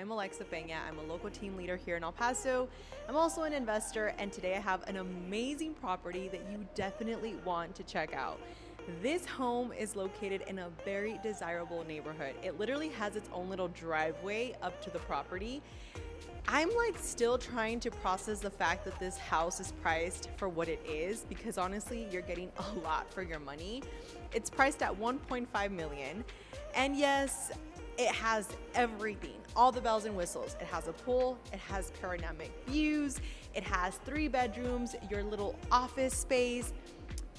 I'm Alexa Peña. I'm a local team leader here in El Paso. I'm also an investor, and today I have an amazing property that you definitely want to check out. This home is located in a very desirable neighborhood. It literally has its own little driveway up to the property. I'm still trying to process the fact that this house is priced for what it is, because honestly, you're getting a lot for your money. It's priced at $1.5 million. And yes, it has everything, all the bells and whistles. It has a pool, it has panoramic views, it has 3 bedrooms, your little office space.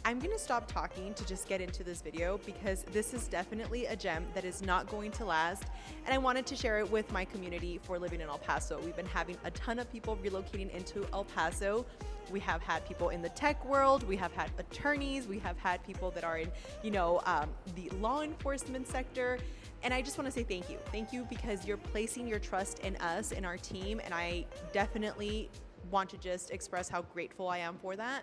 I'm gonna stop talking to just get into this video because this is definitely a gem that is not going to last, and I wanted to share it with my community for living in El Paso. We've been having a ton of people relocating into El Paso. We have had people in the tech world, we have had attorneys, we have had people that are in, the law enforcement sector. And I just want to say thank you. Thank you because you're placing your trust in us, in our team, and I definitely want to just express how grateful I am for that.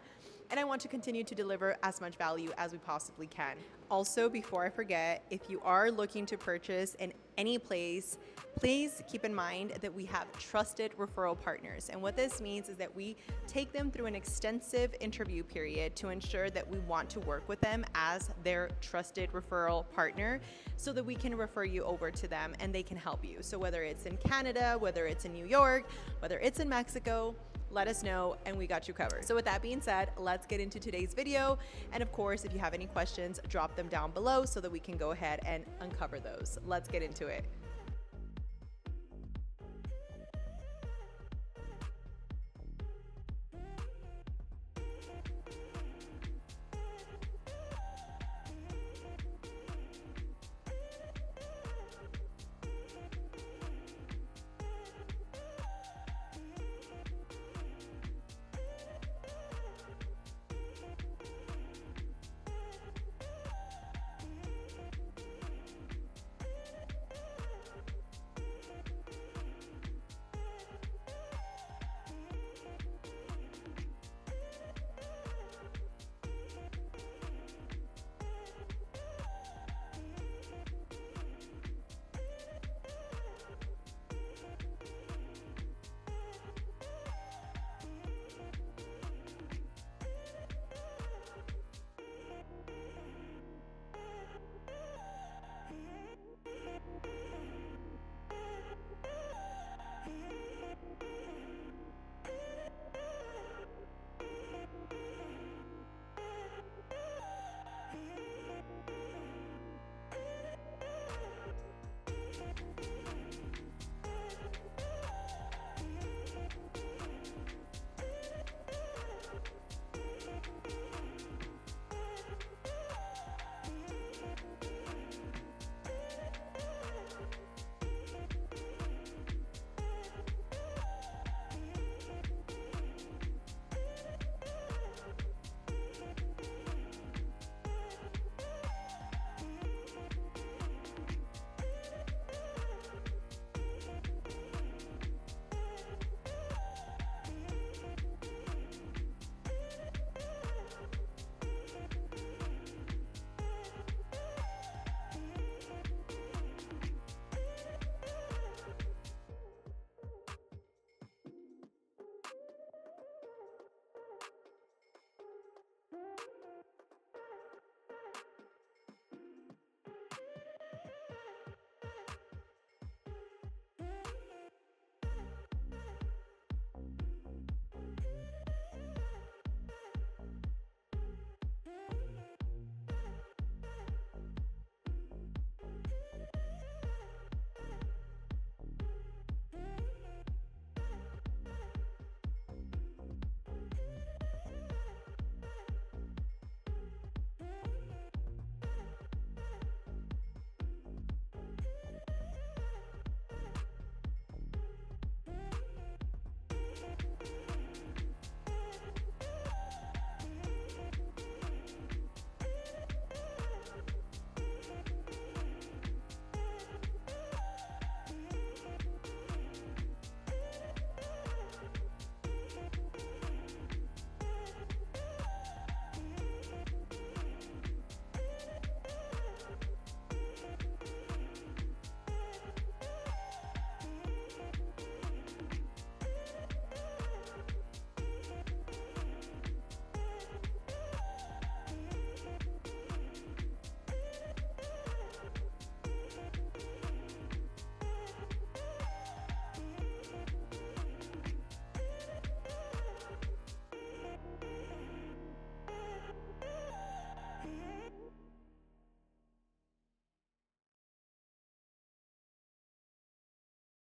And I want to continue to deliver as much value as we possibly can. Also, before I forget, if you are looking to purchase in any place, please keep in mind that we have trusted referral partners. And what this means is that we take them through an extensive interview period to ensure that we want to work with them as their trusted referral partner so that we can refer you over to them and they can help you. So whether it's in Canada, whether it's in New York, whether it's in Mexico, let us know and we got you covered. So with that being said, let's get into today's video. And of course, if you have any questions, drop them down below so that we can go ahead and uncover those. Let's get into it.